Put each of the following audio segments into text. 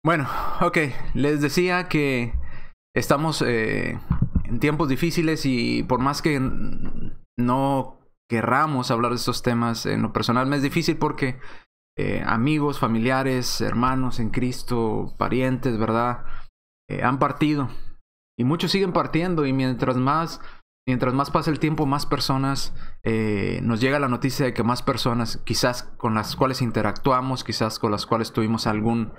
Bueno, ok, les decía que estamos en tiempos difíciles y por más que no querramos hablar de estos temas, en lo personal me es difícil porque amigos, familiares, hermanos en Cristo, parientes, ¿verdad? Han partido y muchos siguen partiendo y mientras más pasa el tiempo, más personas nos llega la noticia de que más personas, quizás con las cuales interactuamos, quizás con las cuales tuvimos algún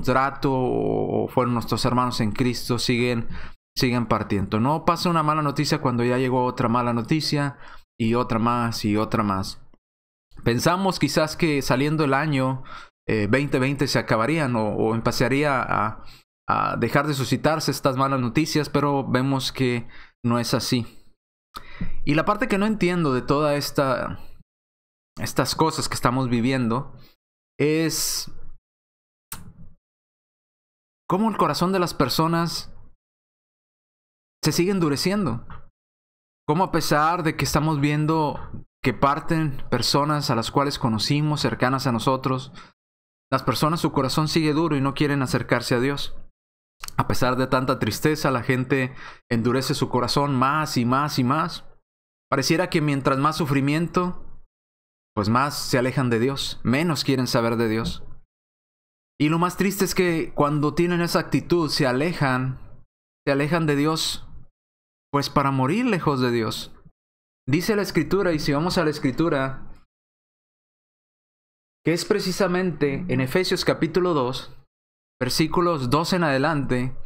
trato o fueron nuestros hermanos en Cristo, siguen partiendo. No pasa una mala noticia cuando ya llegó otra mala noticia y otra más y otra más. Pensamos quizás que saliendo el año 2020 se acabarían o empezaría a dejar de suscitarse estas malas noticias, pero vemos que no es así. Y la parte que no entiendo de toda estas cosas que estamos viviendo es cómo el corazón de las personas se sigue endureciendo. Cómo a pesar de que estamos viendo que parten personas a las cuales conocimos, cercanas a nosotros, las personas, su corazón sigue duro y no quieren acercarse a Dios. A pesar de tanta tristeza, la gente endurece su corazón más y más y más. Pareciera que mientras más sufrimiento, pues más se alejan de Dios, menos quieren saber de Dios. Y lo más triste es que cuando tienen esa actitud, se alejan de Dios, pues para morir lejos de Dios. Dice la Escritura, y si vamos a la Escritura, que es precisamente en Efesios capítulo 2, versículos 2 en adelante,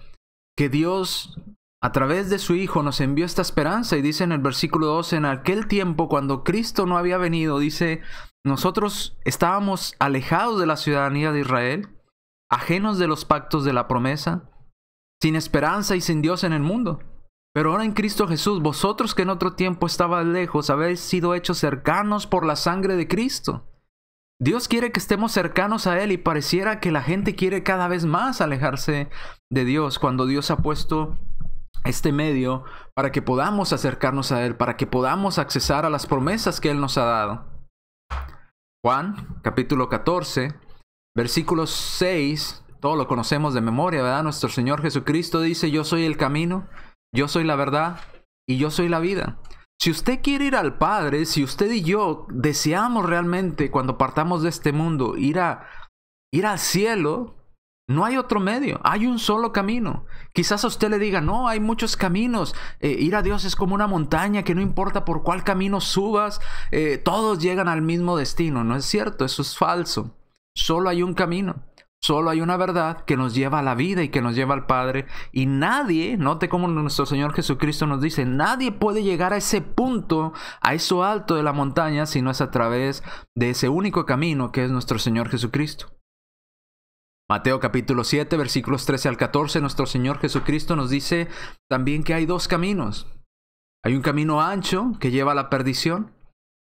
que Dios a través de su Hijo nos envió esta esperanza. Y dice en el versículo 2, en aquel tiempo cuando Cristo no había venido, dice, nosotros estábamos alejados de la ciudadanía de Israel, ajenos de los pactos de la promesa, sin esperanza y sin Dios en el mundo. Pero ahora en Cristo Jesús, vosotros que en otro tiempo estabais lejos, habéis sido hechos cercanos por la sangre de Cristo. Dios quiere que estemos cercanos a Él y pareciera que la gente quiere cada vez más alejarse de Dios cuando Dios ha puesto este medio para que podamos acercarnos a Él, para que podamos accesar a las promesas que Él nos ha dado. Juan, capítulo 14, versículo 6, todo lo conocemos de memoria, ¿verdad? Nuestro Señor Jesucristo dice, yo soy el camino, yo soy la verdad y yo soy la vida. Si usted quiere ir al Padre, si usted y yo deseamos realmente cuando partamos de este mundo ir al cielo, no hay otro medio, hay un solo camino. Quizás a usted le diga, no, hay muchos caminos. Ir a Dios es como una montaña que no importa por cuál camino subas, todos llegan al mismo destino. No es cierto, eso es falso. Solo hay un camino. Solo hay una verdad que nos lleva a la vida y que nos lleva al Padre. Y nadie, note cómo nuestro Señor Jesucristo nos dice, nadie puede llegar a ese punto, a eso alto de la montaña, si no es a través de ese único camino que es nuestro Señor Jesucristo. Mateo capítulo 7, versículos 13 al 14, nuestro Señor Jesucristo nos dice también que hay dos caminos. Hay un camino ancho que lleva a la perdición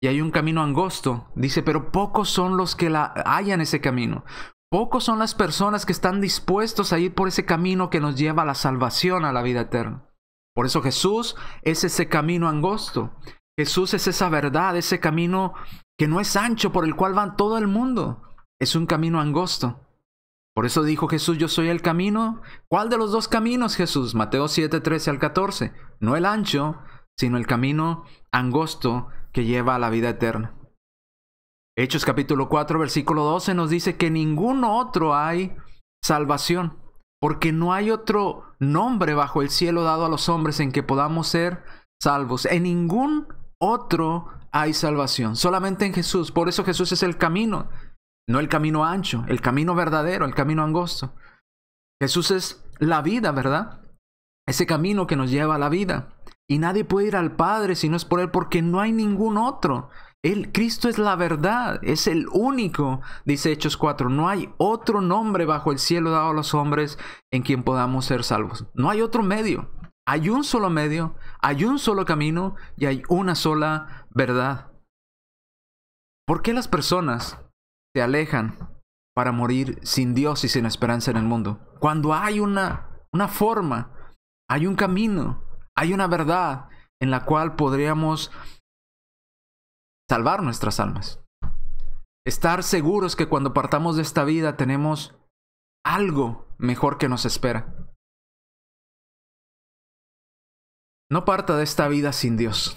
y hay un camino angosto. Dice, pero pocos son los que hallan ese camino. Pocos son las personas que están dispuestos a ir por ese camino que nos lleva a la salvación, a la vida eterna. Por eso Jesús es ese camino angosto. Jesús es esa verdad, ese camino que no es ancho por el cual va todo el mundo. Es un camino angosto. Por eso dijo Jesús, yo soy el camino. ¿Cuál de los dos caminos, Jesús? Mateo 7, 13 al 14. No el ancho, sino el camino angosto que lleva a la vida eterna. Hechos capítulo 4, versículo 12 nos dice que ningún otro hay salvación, porque no hay otro nombre bajo el cielo dado a los hombres en que podamos ser salvos. En ningún otro hay salvación, solamente en Jesús. Por eso Jesús es el camino, no el camino ancho, el camino verdadero, el camino angosto. Jesús es la vida, ¿verdad? Ese camino que nos lleva a la vida. Y nadie puede ir al Padre si no es por Él, porque no hay ningún otro. Cristo es la verdad, es el único, dice Hechos 4. No hay otro nombre bajo el cielo dado a los hombres en quien podamos ser salvos. No hay otro medio. Hay un solo medio, hay un solo camino y hay una sola verdad. ¿Por qué las personas se alejan para morir sin Dios y sin esperanza en el mundo? Cuando hay una forma, hay un camino, hay una verdad en la cual podríamos salvar nuestras almas. Estar seguros que cuando partamos de esta vida tenemos algo mejor que nos espera. No parta de esta vida sin Dios.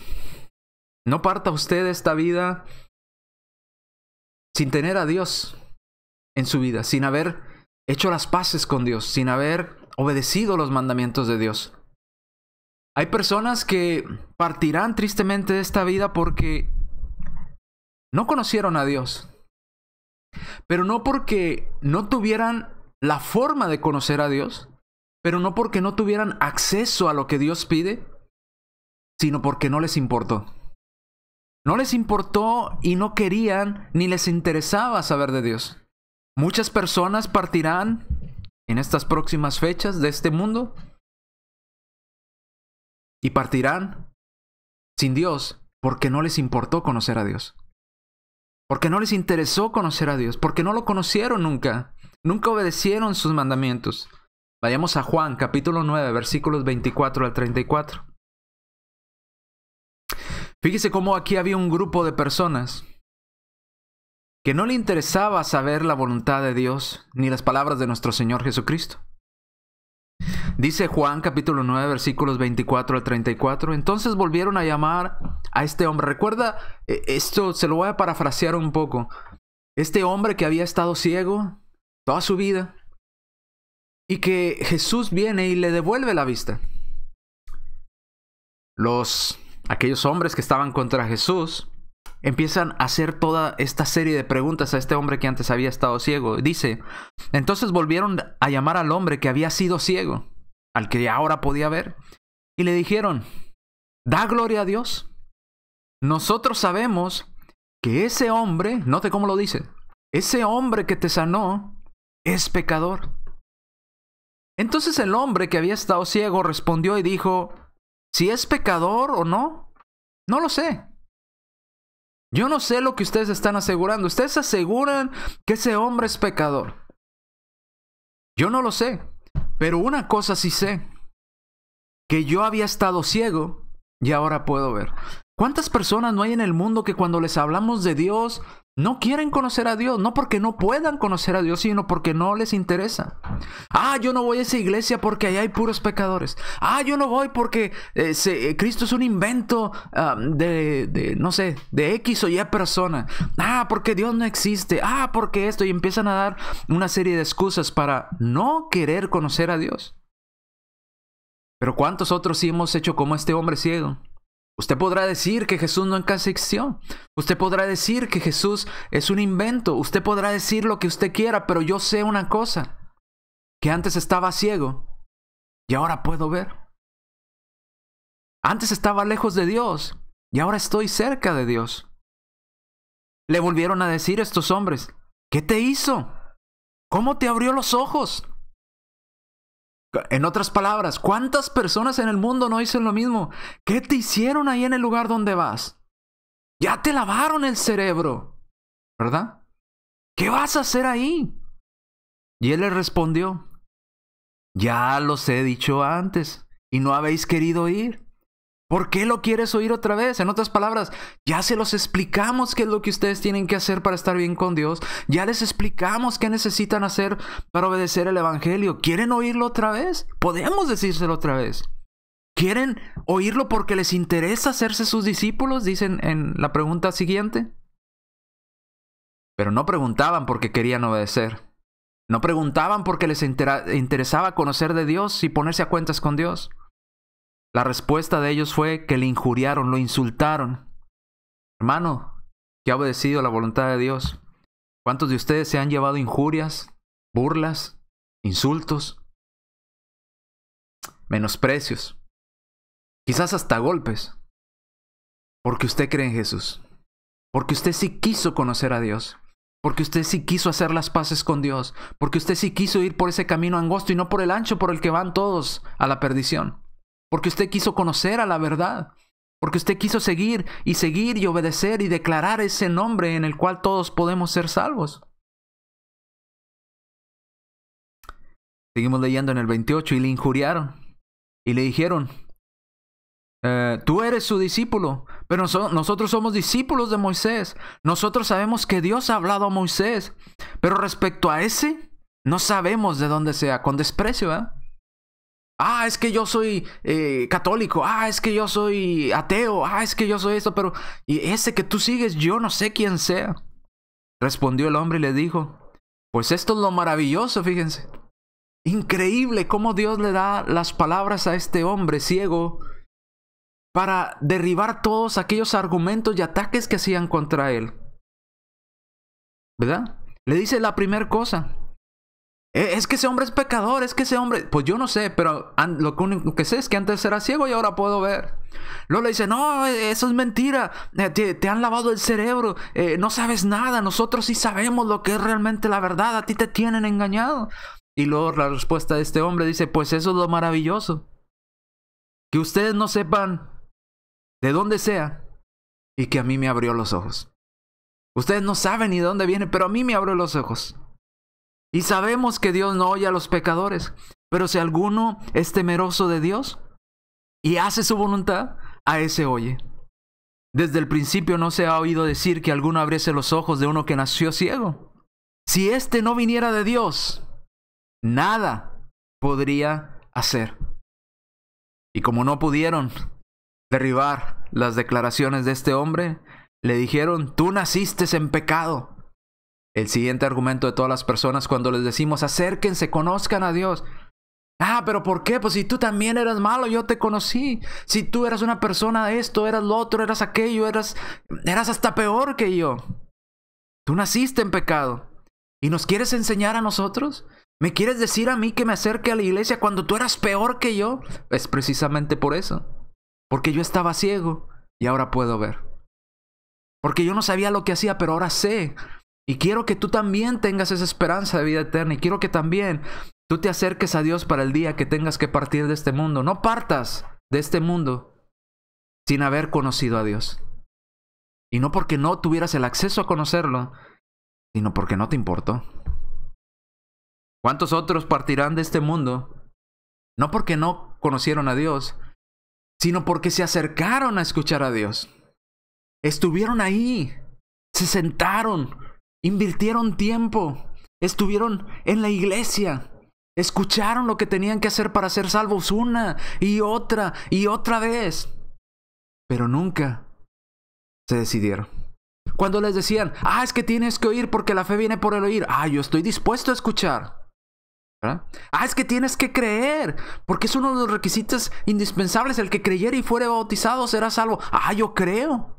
No parta usted de esta vida sin tener a Dios en su vida, sin haber hecho las paces con Dios, sin haber obedecido los mandamientos de Dios. Hay personas que partirán tristemente de esta vida porque no conocieron a Dios, pero no porque no tuvieran la forma de conocer a Dios, pero no porque no tuvieran acceso a lo que Dios pide, sino porque no les importó. No les importó y no querían ni les interesaba saber de Dios. Muchas personas partirán en estas próximas fechas de este mundo y partirán sin Dios porque no les importó conocer a Dios. Porque no les interesó conocer a Dios, porque no lo conocieron nunca. Nunca obedecieron sus mandamientos. Vayamos a Juan, capítulo 9, versículos 24 al 34. Fíjese cómo aquí había un grupo de personas que no le interesaba saber la voluntad de Dios ni las palabras de nuestro Señor Jesucristo. Dice Juan capítulo 9 versículos 24 al 34. Entonces volvieron a llamar a este hombre. Recuerda, esto se lo voy a parafrasear un poco. Este hombre que había estado ciego toda su vida y que Jesús viene y le devuelve la vista. Aquellos hombres que estaban contra Jesús empiezan a hacer toda esta serie de preguntas a este hombre que antes había estado ciego. Dice, entonces volvieron a llamar al hombre que había sido ciego, al que ahora podía ver, y le dijeron, da gloria a Dios. Nosotros sabemos que ese hombre, note cómo lo dice, ese hombre que te sanó es pecador. Entonces el hombre que había estado ciego respondió y dijo, si es pecador o no, no lo sé. Yo no sé lo que ustedes están asegurando. Ustedes aseguran que ese hombre es pecador. Yo no lo sé. Pero una cosa sí sé. Que yo había estado ciego y ahora puedo ver. ¿Cuántas personas no hay en el mundo que cuando les hablamos de Dios no quieren conocer a Dios? No porque no puedan conocer a Dios, sino porque no les interesa. Yo no voy a esa iglesia porque allá hay puros pecadores. Yo no voy porque Cristo es un invento no sé, de X o Y persona. Porque Dios no existe. Porque esto. Y empiezan a dar una serie de excusas para no querer conocer a Dios. Pero ¿cuántos otros sí hemos hecho como este hombre ciego? Usted podrá decir que Jesús nunca existió. Usted podrá decir que Jesús es un invento. Usted podrá decir lo que usted quiera, pero yo sé una cosa. Que antes estaba ciego y ahora puedo ver. Antes estaba lejos de Dios y ahora estoy cerca de Dios. Le volvieron a decir estos hombres, ¿qué te hizo? ¿Cómo te abrió los ojos? En otras palabras, ¿cuántas personas en el mundo no dicen lo mismo? ¿Qué te hicieron ahí en el lugar donde vas? Ya te lavaron el cerebro, ¿verdad? ¿Qué vas a hacer ahí? Y él les respondió, ya los he dicho antes y no habéis querido ir. ¿Por qué lo quieres oír otra vez? En otras palabras, ya se los explicamos qué es lo que ustedes tienen que hacer para estar bien con Dios. Ya les explicamos qué necesitan hacer para obedecer el evangelio. ¿Quieren oírlo otra vez? Podemos decírselo otra vez. ¿Quieren oírlo porque les interesa hacerse sus discípulos? Dicen en la pregunta siguiente. Pero no preguntaban porque querían obedecer. No preguntaban porque les interesaba conocer de Dios y ponerse a cuentas con Dios. La respuesta de ellos fue que le injuriaron, lo insultaron. Hermano, que ha obedecido la voluntad de Dios. ¿Cuántos de ustedes se han llevado injurias, burlas, insultos, menosprecios? Quizás hasta golpes. Porque usted cree en Jesús. Porque usted sí quiso conocer a Dios. Porque usted sí quiso hacer las paces con Dios. Porque usted sí quiso ir por ese camino angosto y no por el ancho por el que van todos a la perdición. Porque usted quiso conocer a la verdad. Porque usted quiso seguir y obedecer y declarar ese nombre en el cual todos podemos ser salvos. Seguimos leyendo en el 28. Y le injuriaron. Y le dijeron, tú eres su discípulo, pero nosotros somos discípulos de Moisés. Nosotros sabemos que Dios ha hablado a Moisés. Pero respecto a ese, No sabemos de dónde sea, con desprecio, ¿eh? Ah, es que yo soy católico. Ah, es que yo soy ateo. Ah, es que yo soy esto, pero y ese que tú sigues, yo no sé quién sea. Respondió el hombre y le dijo, pues esto es lo maravilloso, fíjense. Increíble cómo Dios le da las palabras a este hombre ciego para derribar todos aquellos argumentos y ataques que hacían contra él. ¿Verdad? Le dice la primera cosa. Es que ese hombre es pecador, es que ese hombre... Pues yo no sé, pero lo único que sé es que antes era ciego y ahora puedo ver. Luego le dice, no, eso es mentira. Te han lavado el cerebro. No sabes nada. Nosotros sí sabemos lo que es realmente la verdad. A ti te tienen engañado. Y luego la respuesta de este hombre dice, pues eso es lo maravilloso. Que ustedes no sepan de dónde sea y que a mí me abrió los ojos. Ustedes no saben ni de dónde viene, pero a mí me abrió los ojos. Y sabemos que Dios no oye a los pecadores. Pero si alguno es temeroso de Dios y hace su voluntad, a ese oye. Desde el principio no se ha oído decir que alguno abriese los ojos de uno que nació ciego. Si éste no viniera de Dios, nada podría hacer. Y como no pudieron derribar las declaraciones de este hombre, le dijeron, tú naciste en pecado. El siguiente argumento de todas las personas cuando les decimos, acérquense, conozcan a Dios. Ah, pero ¿por qué? Pues si tú también eras malo, yo te conocí. Si tú eras una persona de esto, eras lo otro, eras aquello, eras hasta peor que yo. Tú naciste en pecado. ¿Y nos quieres enseñar a nosotros? ¿Me quieres decir a mí que me acerque a la iglesia cuando tú eras peor que yo? Es precisamente por eso. Porque yo estaba ciego y ahora puedo ver. Porque yo no sabía lo que hacía, pero ahora sé. Y quiero que tú también tengas esa esperanza de vida eterna. Y quiero que también tú te acerques a Dios para el día que tengas que partir de este mundo. No partas de este mundo sin haber conocido a Dios. Y no porque no tuvieras el acceso a conocerlo, sino porque no te importó. ¿Cuántos otros partirán de este mundo? No porque no conocieron a Dios, sino porque se acercaron a escuchar a Dios. Estuvieron ahí, se sentaron, invirtieron tiempo, estuvieron en la iglesia, escucharon lo que tenían que hacer para ser salvos una y otra vez, pero nunca se decidieron. Cuando les decían, es que tienes que oír porque la fe viene por el oír, yo estoy dispuesto a escuchar. ¿Verdad? Es que tienes que creer, porque es uno de los requisitos indispensables, el que creyera y fuere bautizado será salvo. Yo creo.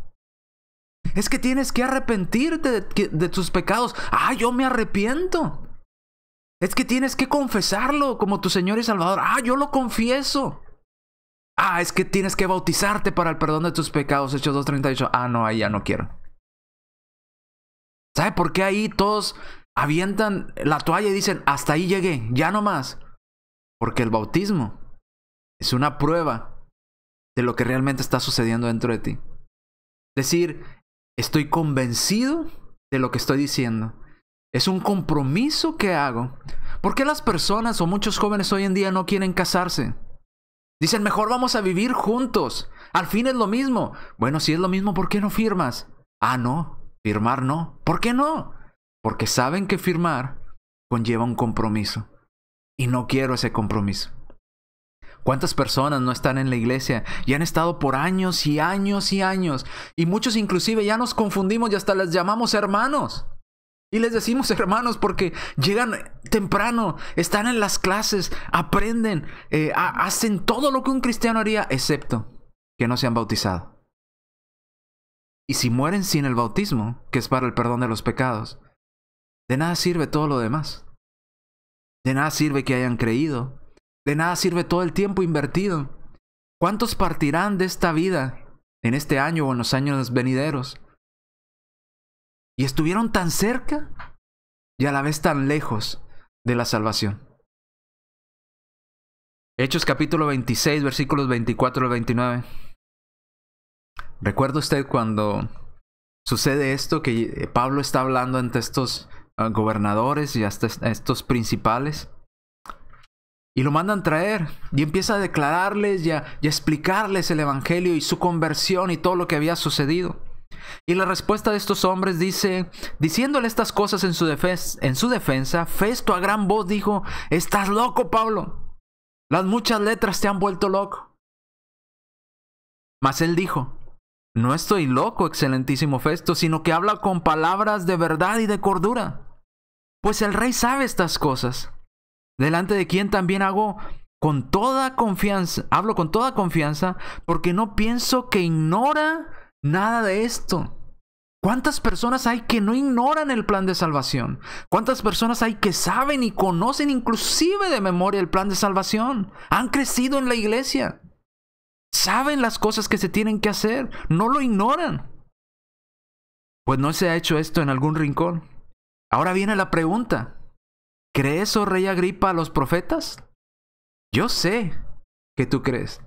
Es que tienes que arrepentirte de tus pecados. Yo me arrepiento. Es que tienes que confesarlo como tu Señor y Salvador. Yo lo confieso. Es que tienes que bautizarte para el perdón de tus pecados. Hechos 2:38. No, ahí ya no quiero. ¿Sabe por qué ahí todos avientan la toalla y dicen, hasta ahí llegué, ya no más? Porque el bautismo es una prueba de lo que realmente está sucediendo dentro de ti. Es decir, estoy convencido de lo que estoy diciendo. Es un compromiso que hago. ¿Por qué las personas o muchos jóvenes hoy en día no quieren casarse? Dicen, mejor vamos a vivir juntos. Al fin es lo mismo. Bueno, si es lo mismo, ¿por qué no firmas? No, firmar no. ¿Por qué no? Porque saben que firmar conlleva un compromiso. Y no quiero ese compromiso. ¿Cuántas personas no están en la iglesia y han estado por años y años y años? Y muchos inclusive ya nos confundimos y hasta les llamamos hermanos. Y les decimos hermanos porque llegan temprano, están en las clases, aprenden, hacen todo lo que un cristiano haría, excepto que no se han bautizado. Y si mueren sin el bautismo, que es para el perdón de los pecados, de nada sirve todo lo demás. De nada sirve que hayan creído. De nada sirve todo el tiempo invertido. ¿Cuántos partirán de esta vida en este año o en los años venideros? Y estuvieron tan cerca y a la vez tan lejos de la salvación. Hechos capítulo 26, versículos 24 al 29. ¿Recuerda usted cuando sucede esto? Que Pablo está hablando ante estos gobernadores y hasta estos principales. Y lo mandan traer y empieza a declararles y a explicarles el evangelio y su conversión y todo lo que había sucedido. Y la respuesta de estos hombres dice, diciéndole estas cosas en su defensa, Festo a gran voz dijo, estás loco, Pablo. Las muchas letras te han vuelto loco. Mas él dijo, no estoy loco, excelentísimo Festo, sino que habla con palabras de verdad y de cordura. Pues el rey sabe estas cosas, delante de quien también hablo con toda confianza, porque no pienso que ignora nada de esto. ¿Cuántas personas hay que no ignoran el plan de salvación? ¿Cuántas personas hay que saben y conocen inclusive de memoria el plan de salvación? Han crecido en la iglesia. Saben las cosas que se tienen que hacer. No lo ignoran. Pues no se ha hecho esto en algún rincón. Ahora viene la pregunta. ¿Crees, oh rey Agripa, a los profetas? Yo sé que tú crees.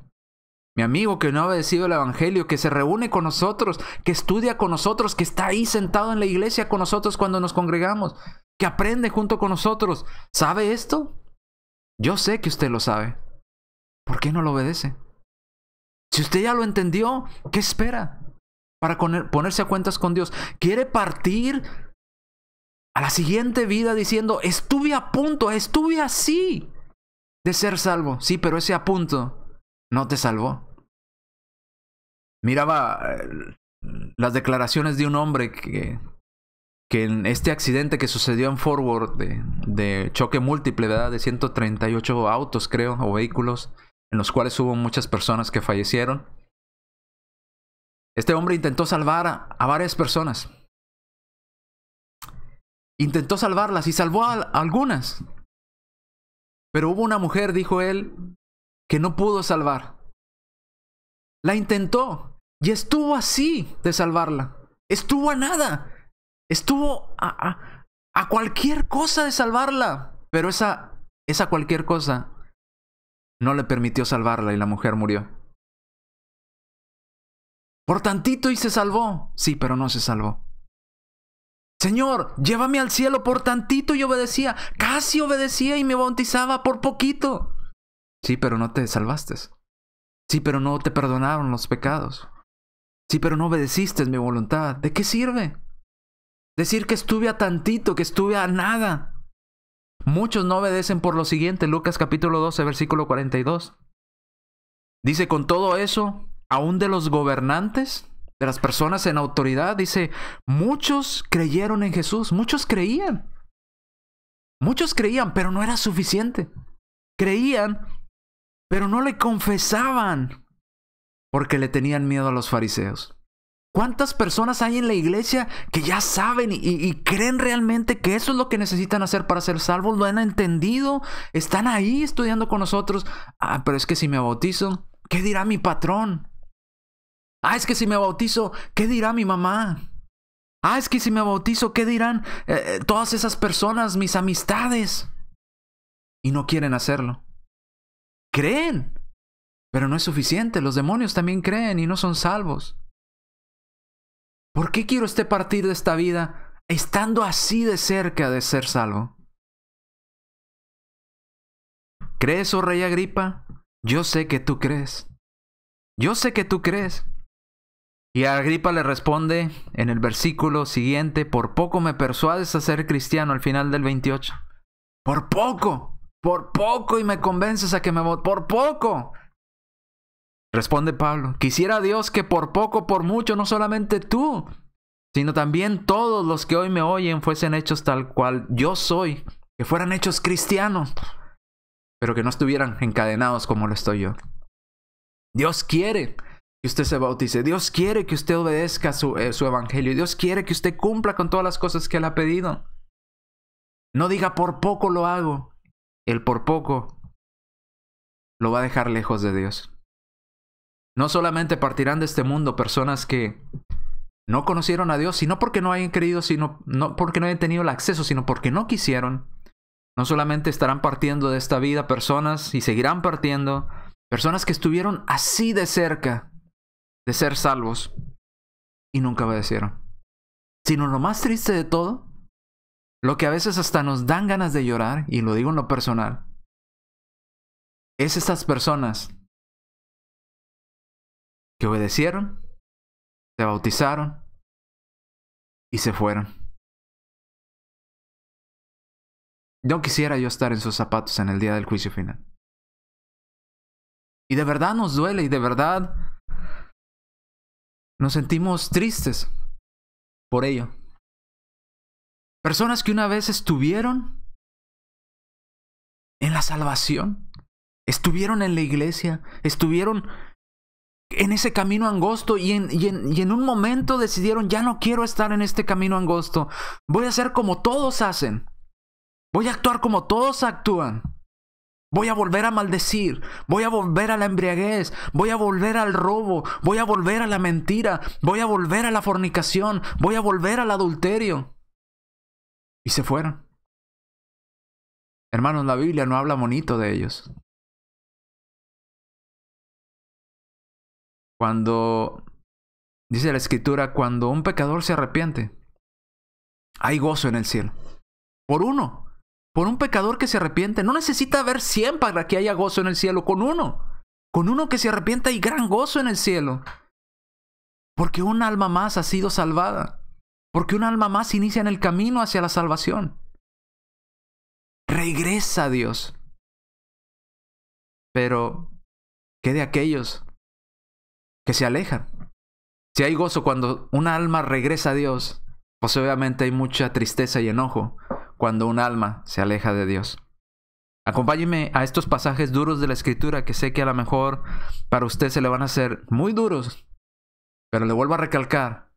Mi amigo que no ha obedecido el evangelio, que se reúne con nosotros, que estudia con nosotros, que está ahí sentado en la iglesia con nosotros cuando nos congregamos, que aprende junto con nosotros. ¿Sabe esto? Yo sé que usted lo sabe. ¿Por qué no lo obedece? Si usted ya lo entendió, ¿qué espera para ponerse a cuentas con Dios? ¿Quiere partir a la siguiente vida diciendo, estuve a punto, estuve así de ser salvo? Sí, pero ese a punto no te salvó. Miraba las declaraciones de un hombre que en este accidente que sucedió en Fort Worth de choque múltiple, ¿verdad? De 138 autos, creo, o vehículos, en los cuales hubo muchas personas que fallecieron. Este hombre intentó salvar a varias personas. Intentó salvarlas y salvó a algunas. Pero hubo una mujer, dijo él, que no pudo salvar. La intentó y estuvo así de salvarla. Estuvo a nada. Estuvo a cualquier cosa de salvarla. Pero esa cualquier cosa no le permitió salvarla y la mujer murió. Por tantito y se salvó. Sí, pero no se salvó. Señor, llévame al cielo. Por tantito y obedecía. Casi obedecía y me bautizaba por poquito. Sí, pero no te salvaste. Sí, pero no te perdonaron los pecados. Sí, pero no obedeciste mi voluntad. ¿De qué sirve? Decir que estuve a tantito, que estuve a nada. Muchos no obedecen por lo siguiente. Lucas capítulo 12, versículo 42. Dice, con todo eso, aún de los gobernantes, de las personas en autoridad, dice, muchos creyeron en Jesús. Muchos creían. Muchos creían, pero no era suficiente. Creían, pero no le confesaban porque le tenían miedo a los fariseos. ¿Cuántas personas hay en la iglesia que ya saben y creen realmente que eso es lo que necesitan hacer para ser salvos? ¿Lo han entendido? ¿Están ahí estudiando con nosotros? Ah, pero es que si me bautizo, ¿qué dirá mi patrón? Ah, es que si me bautizo, ¿qué dirá mi mamá? Ah, es que si me bautizo, ¿qué dirán todas esas personas, mis amistades? Y no quieren hacerlo. Creen, pero no es suficiente. Los demonios también creen y no son salvos. ¿Por qué quiero partir de esta vida estando así de cerca de ser salvo? ¿Crees, oh rey Agripa? Yo sé que tú crees. Yo sé que tú crees. Y Agripa le responde en el versículo siguiente, por poco me persuades a ser cristiano, al final del 28. Por poco y me convences a que me vote. Por poco. Responde Pablo, quisiera Dios que por poco, por mucho, no solamente tú, sino también todos los que hoy me oyen fuesen hechos tal cual yo soy, que fueran hechos cristianos, pero que no estuvieran encadenados como lo estoy yo. Dios quiere que usted se bautice, Dios quiere que usted obedezca su evangelio, Dios quiere que usted cumpla con todas las cosas que Él ha pedido. No diga por poco lo hago, el por poco lo va a dejar lejos de Dios. No solamente partirán de este mundo personas que no conocieron a Dios, sino porque no hayan querido, no porque no hayan tenido el acceso, sino porque no quisieron. No solamente estarán partiendo de esta vida personas y seguirán partiendo personas que estuvieron así de cerca de ser salvos y nunca obedecieron. Sino lo más triste de todo, lo que a veces hasta nos dan ganas de llorar, y lo digo en lo personal, es estas personas que obedecieron, se bautizaron, y se fueron. No quisiera yo estar en sus zapatos en el día del juicio final. Y de verdad nos duele y de verdad nos sentimos tristes por ello. Personas que una vez estuvieron en la salvación, estuvieron en la iglesia, estuvieron en ese camino angosto y en un momento decidieron, ya no quiero estar en este camino angosto, voy a hacer como todos hacen, voy a actuar como todos actúan, voy a volver a maldecir, voy a volver a la embriaguez, voy a volver al robo, voy a volver a la mentira, voy a volver a la fornicación, voy a volver al adulterio. Y se fueron. Hermanos, la Biblia no habla bonito de ellos. Cuando, dice la Escritura, cuando un pecador se arrepiente, hay gozo en el cielo. Por uno, por un pecador que se arrepiente. No necesita haber 100 para que haya gozo en el cielo. Con uno que se arrepiente hay gran gozo en el cielo. Porque un alma más ha sido salvada. Porque un alma más inicia en el camino hacia la salvación. Regresa a Dios. Pero, ¿qué de aquellos que se alejan? Si hay gozo cuando un alma regresa a Dios, pues obviamente hay mucha tristeza y enojo cuando un alma se aleja de Dios. Acompáñeme a estos pasajes duros de la Escritura que sé que a lo mejor para usted se le van a hacer muy duros. Pero le vuelvo a recalcar,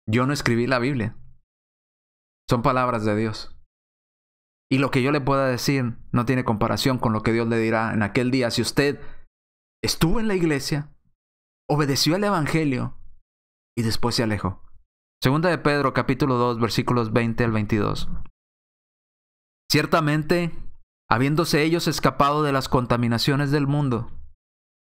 yo no escribí la Biblia. Son palabras de Dios. Y lo que yo le pueda decir no tiene comparación con lo que Dios le dirá en aquel día. Si usted estuvo en la iglesia, obedeció al Evangelio y después se alejó. Segunda de Pedro, capítulo 2, versículos 20 al 22. Ciertamente, habiéndose ellos escapado de las contaminaciones del mundo,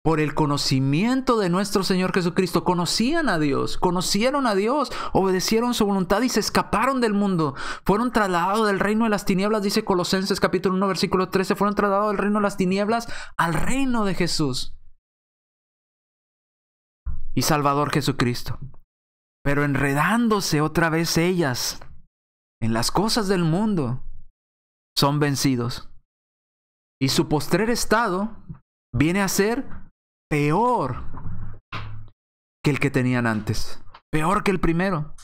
por el conocimiento de nuestro Señor Jesucristo, conocían a Dios, conocieron a Dios, obedecieron su voluntad y se escaparon del mundo. Fueron trasladados del reino de las tinieblas, dice Colosenses capítulo 1, versículo 13, fueron trasladados del reino de las tinieblas al reino de Jesús y Salvador Jesucristo. Pero enredándose otra vez ellas en las cosas del mundo, son vencidos. Y su postrer estado viene a ser peor que el que tenían antes. Peor que el primero.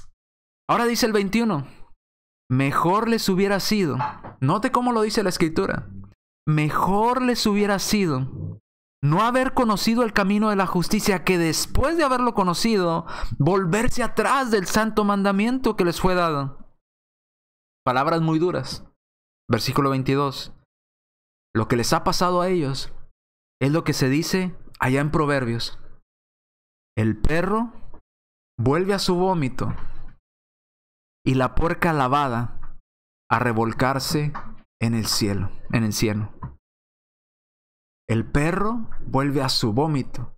Ahora dice el 21. Mejor les hubiera sido. Note cómo lo dice la Escritura. Mejor les hubiera sido no haber conocido el camino de la justicia que después de haberlo conocido, volverse atrás del santo mandamiento que les fue dado. Palabras muy duras. Versículo 22. Lo que les ha pasado a ellos es lo que se dice allá en Proverbios. El perro vuelve a su vómito y la puerca lavada a revolcarse en el cielo. El perro vuelve a su vómito.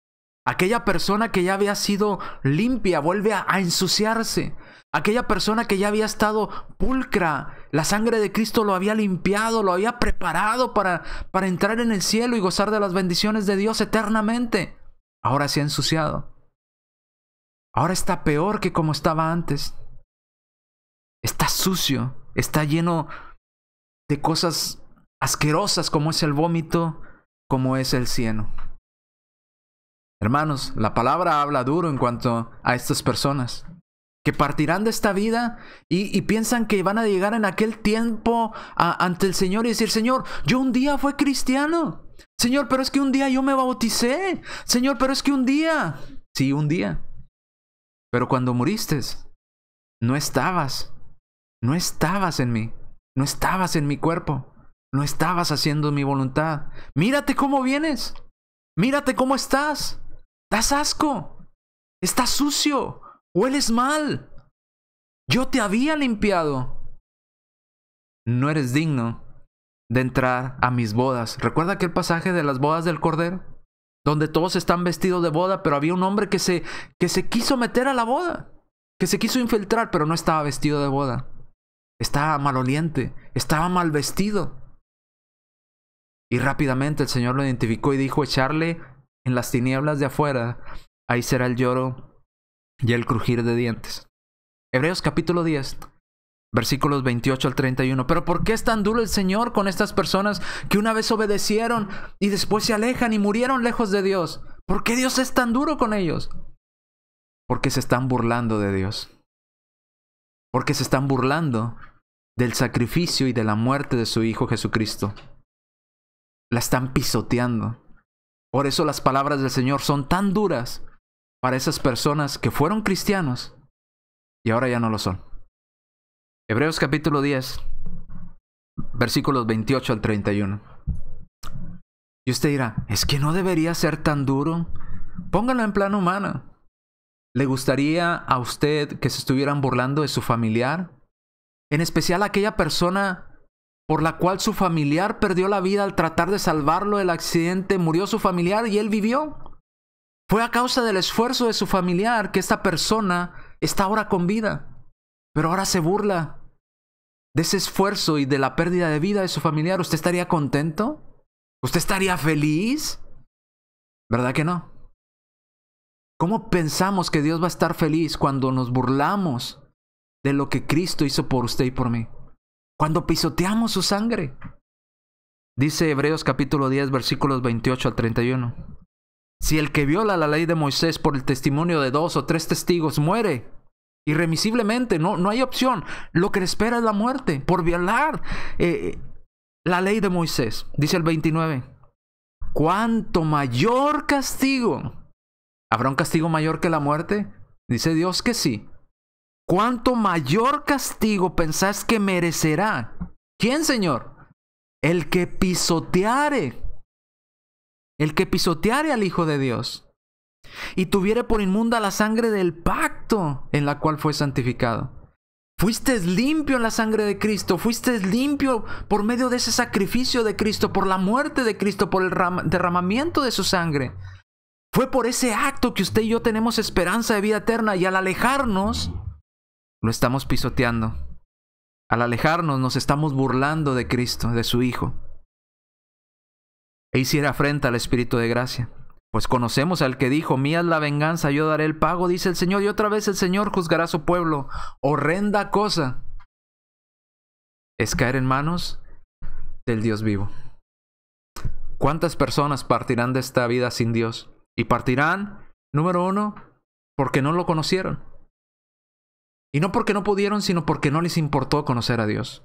Aquella persona que ya había sido limpia vuelve a ensuciarse. Aquella persona que ya había estado pulcra, la sangre de Cristo lo había limpiado, lo había preparado para entrar en el cielo y gozar de las bendiciones de Dios eternamente. Ahora se ha ensuciado. Ahora está peor que como estaba antes. Está sucio, está lleno de cosas asquerosas como es el vómito, como es el cieno. Hermanos, la palabra habla duro en cuanto a estas personas que partirán de esta vida y piensan que van a llegar en aquel tiempo ante el Señor y decir: Señor, yo un día fui cristiano. Señor, pero es que un día yo me bauticé. Señor, pero es que un día. Sí, un día. Pero cuando muriste, no estabas en mí. No estabas en mi cuerpo. No estabas haciendo mi voluntad. Mírate cómo vienes. Mírate cómo estás. Das asco. Estás sucio. Hueles mal. Yo te había limpiado. No eres digno de entrar a mis bodas. ¿Recuerda aquel pasaje de las bodas del Cordero? Donde todos están vestidos de boda, pero había un hombre que se quiso meter a la boda. Que se quiso infiltrar, pero no estaba vestido de boda. Estaba maloliente. Estaba mal vestido. Y rápidamente el Señor lo identificó y dijo: echarle en las tinieblas de afuera. Ahí será el lloro y el crujir de dientes. Hebreos capítulo 10, versículos 28 al 31. Pero ¿por qué es tan duro el Señor con estas personas que una vez obedecieron y después se alejan y murieron lejos de Dios? ¿Por qué Dios es tan duro con ellos? Porque se están burlando de Dios. Porque se están burlando del sacrificio y de la muerte de su Hijo Jesucristo. La están pisoteando. Por eso las palabras del Señor son tan duras para esas personas que fueron cristianos y ahora ya no lo son. Hebreos capítulo 10, versículos 28 al 31. Y usted dirá, ¿es que no debería ser tan duro? Póngalo en plano humano. ¿Le gustaría a usted que se estuvieran burlando de su familiar? En especial aquella persona por la cual su familiar perdió la vida al tratar de salvarlo del accidente. Murió su familiar y él vivió. Fue a causa del esfuerzo de su familiar que esta persona está ahora con vida. Pero ahora se burla de ese esfuerzo y de la pérdida de vida de su familiar. ¿Usted estaría contento? ¿Usted estaría feliz? ¿Verdad que no? ¿Cómo pensamos que Dios va a estar feliz cuando nos burlamos de lo que Cristo hizo por usted y por mí? Cuando pisoteamos su sangre. Dice Hebreos capítulo 10, versículos 28 al 31. Si el que viola la ley de Moisés por el testimonio de 2 o 3 testigos muere irremisiblemente, no hay opción. Lo que le espera es la muerte por violar la ley de Moisés. Dice el 29. ¿Cuánto mayor castigo? ¿Habrá un castigo mayor que la muerte? Dice Dios que sí. ¿Cuánto mayor castigo pensás que merecerá? ¿Quién, Señor? El que pisoteare. El que pisoteare al Hijo de Dios. Y tuviere por inmunda la sangre del pacto en la cual fue santificado. Fuiste limpio en la sangre de Cristo. Fuiste limpio por medio de ese sacrificio de Cristo, por la muerte de Cristo, por el derramamiento de su sangre. Fue por ese acto que usted y yo tenemos esperanza de vida eterna, y al alejarnos, lo estamos pisoteando. Al alejarnos, nos estamos burlando de Cristo, de su Hijo. E hiciera afrenta al Espíritu de gracia. Pues conocemos al que dijo, mía es la venganza, yo daré el pago, dice el Señor, y otra vez el Señor juzgará a su pueblo. Horrenda cosa es caer en manos del Dios vivo. ¿Cuántas personas partirán de esta vida sin Dios? Y partirán, número 1, porque no lo conocieron. Y no porque no pudieron, sino porque no les importó conocer a Dios.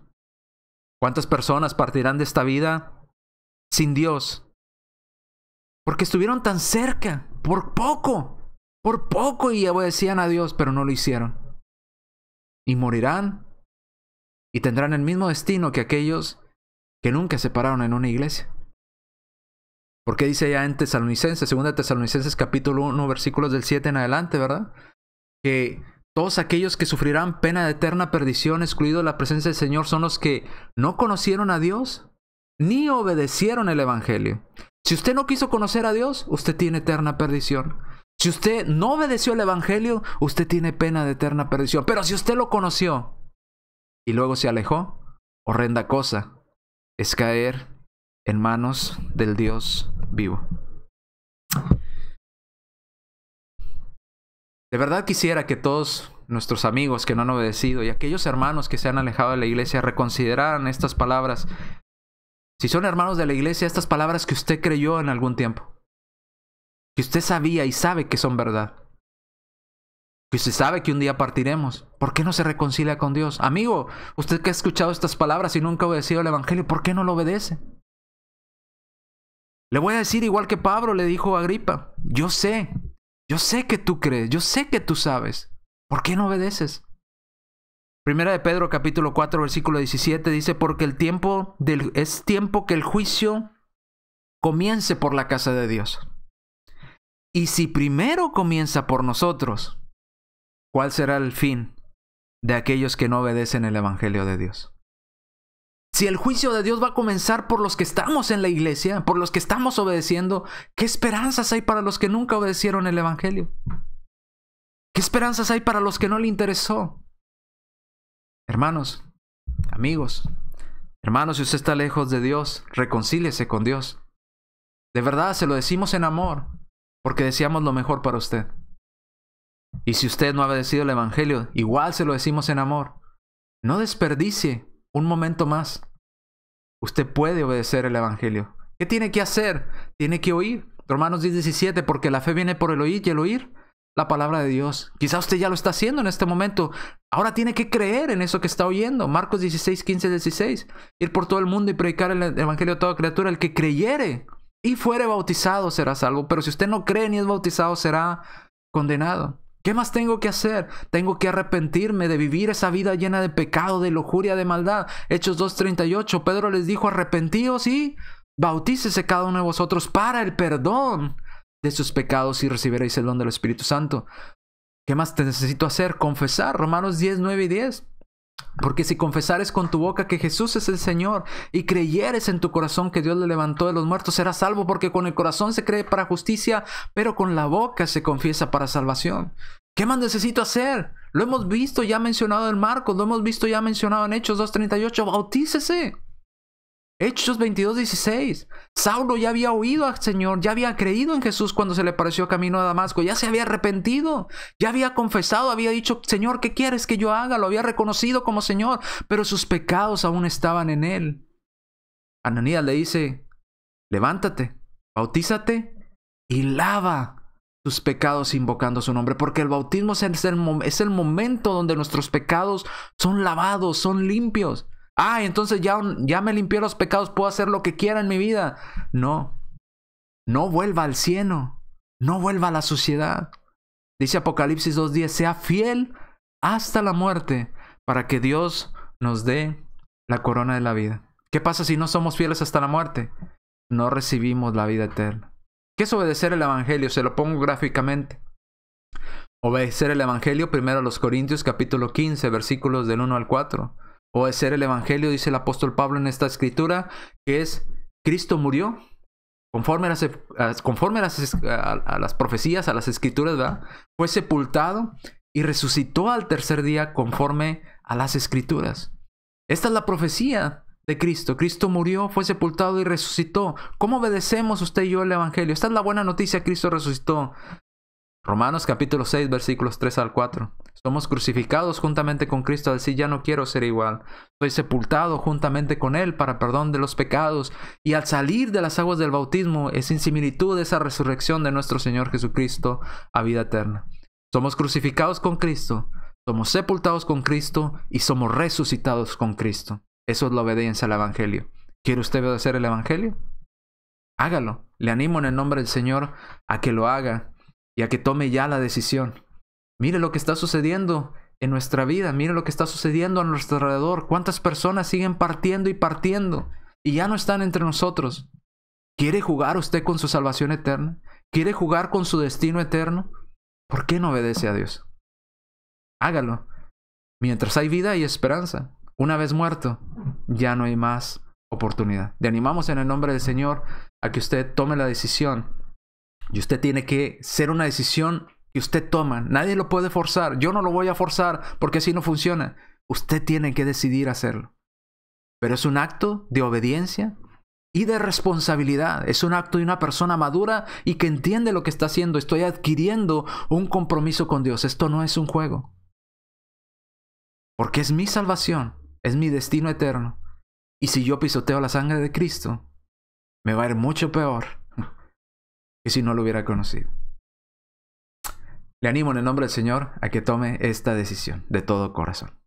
¿Cuántas personas partirán de esta vida sin Dios? Porque estuvieron tan cerca, por poco y obedecían a Dios, pero no lo hicieron. Y morirán y tendrán el mismo destino que aquellos que nunca se pararon en una iglesia. Porque dice ya en Tesalonicenses, 2 Tesalonicenses capítulo 1, versículos del 7 en adelante, ¿verdad? Que todos aquellos que sufrirán pena de eterna perdición, excluido de la presencia del Señor, son los que no conocieron a Dios, ni obedecieron el Evangelio. Si usted no quiso conocer a Dios, usted tiene eterna perdición. Si usted no obedeció el Evangelio, usted tiene pena de eterna perdición. Pero si usted lo conoció y luego se alejó, horrenda cosa es caer en manos del Dios vivo. De verdad quisiera que todos nuestros amigos que no han obedecido y aquellos hermanos que se han alejado de la iglesia reconsideraran estas palabras. Si son hermanos de la iglesia, estas palabras que usted creyó en algún tiempo, que usted sabía y sabe que son verdad, que usted sabe que un día partiremos, ¿por qué no se reconcilia con Dios? Amigo, usted que ha escuchado estas palabras y nunca ha obedecido el Evangelio, ¿por qué no lo obedece? Le voy a decir igual que Pablo le dijo a Agripa, yo sé que tú crees, yo sé que tú sabes, ¿por qué no obedeces? Primera de Pedro capítulo 4 versículo 17 dice, porque es tiempo que el juicio comience por la casa de Dios. Y si primero comienza por nosotros, ¿cuál será el fin de aquellos que no obedecen el Evangelio de Dios? Si el juicio de Dios va a comenzar por los que estamos en la iglesia, por los que estamos obedeciendo, ¿qué esperanzas hay para los que nunca obedecieron el Evangelio? ¿Qué esperanzas hay para los que no le interesó? Hermanos, amigos, hermanos, si usted está lejos de Dios, reconcíliese con Dios. De verdad, se lo decimos en amor, porque deseamos lo mejor para usted. Y si usted no ha obedecido el Evangelio, igual se lo decimos en amor. No desperdicie un momento más. Usted puede obedecer el Evangelio. ¿Qué tiene que hacer? Tiene que oír. Romanos 10:17, porque la fe viene por el oír y el oír la palabra de Dios. Quizá usted ya lo está haciendo en este momento. Ahora tiene que creer en eso que está oyendo. Marcos 16:15-16. Ir por todo el mundo y predicar el Evangelio a toda criatura. El que creyere y fuere bautizado será salvo. Pero si usted no cree ni es bautizado, será condenado. ¿Qué más tengo que hacer? Tengo que arrepentirme de vivir esa vida llena de pecado, de lujuria, de maldad. Hechos 2:38. Pedro les dijo: arrepentíos y bautícese cada uno de vosotros para el perdón de sus pecados y recibiréis el don del Espíritu Santo. ¿Qué más te necesito hacer? Confesar. Romanos 10:9-10. Porque si confesares con tu boca que Jesús es el Señor y creyeres en tu corazón que Dios le levantó de los muertos, serás salvo, porque con el corazón se cree para justicia, pero con la boca se confiesa para salvación. ¿Qué más necesito hacer? Lo hemos visto ya mencionado en Marcos, lo hemos visto ya mencionado en Hechos 2:38. Bautícese. Hechos 22:16. Saulo ya había oído al Señor, ya había creído en Jesús cuando se le apareció camino a Damasco, ya se había arrepentido, ya había confesado, había dicho: Señor, ¿qué quieres que yo haga? Lo había reconocido como Señor, pero sus pecados aún estaban en él. Ananías le dice: levántate, bautízate y lava tus pecados invocando su nombre, porque el bautismo es el momento donde nuestros pecados son lavados, son limpios. Entonces ya me limpié los pecados, puedo hacer lo que quiera en mi vida. No vuelva al cieno, no vuelva a la suciedad. Dice Apocalipsis 2:10: sea fiel hasta la muerte para que Dios nos dé la corona de la vida. ¿Qué pasa si no somos fieles hasta la muerte? No recibimos la vida eterna. ¿Qué es obedecer el Evangelio? Se lo pongo gráficamente. Obedecer el Evangelio, primero a los Corintios capítulo 15, versículos del 1 al 4. Obedecer el Evangelio, dice el apóstol Pablo en esta escritura, que es: Cristo murió conforme a las profecías, a las escrituras, ¿verdad? Fue sepultado y resucitó al tercer día conforme a las escrituras. Esta es la profecía de Cristo. Cristo murió, fue sepultado y resucitó. ¿Cómo obedecemos usted y yo el Evangelio? Esta es la buena noticia: Cristo resucitó. Romanos capítulo 6, versículos 3 al 4. Somos crucificados juntamente con Cristo, al decir: ya no quiero ser igual. Soy sepultado juntamente con Él para perdón de los pecados. Y al salir de las aguas del bautismo es en similitud de esa resurrección de nuestro Señor Jesucristo a vida eterna. Somos crucificados con Cristo, somos sepultados con Cristo y somos resucitados con Cristo. Eso es la obediencia al Evangelio. ¿Quiere usted obedecer el Evangelio? Hágalo. Le animo en el nombre del Señor a que lo haga y a que tome ya la decisión. Mire lo que está sucediendo en nuestra vida. Mire lo que está sucediendo a nuestro alrededor. ¿Cuántas personas siguen partiendo y partiendo y ya no están entre nosotros? ¿Quiere jugar usted con su salvación eterna? ¿Quiere jugar con su destino eterno? ¿Por qué no obedece a Dios? Hágalo. Mientras hay vida y esperanza. Una vez muerto, ya no hay más oportunidad. Le animamos en el nombre del Señor a que usted tome la decisión. Y usted tiene que ser una decisión que usted toma. Nadie lo puede forzar. Yo no lo voy a forzar porque así no funciona. Usted tiene que decidir hacerlo. Pero es un acto de obediencia y de responsabilidad. Es un acto de una persona madura y que entiende lo que está haciendo. Estoy adquiriendo un compromiso con Dios. Esto no es un juego. Porque es mi salvación. Es mi destino eterno. Y si yo pisoteo la sangre de Cristo, me va a ir mucho peor que si no lo hubiera conocido. Le animo en el nombre del Señor a que tome esta decisión de todo corazón.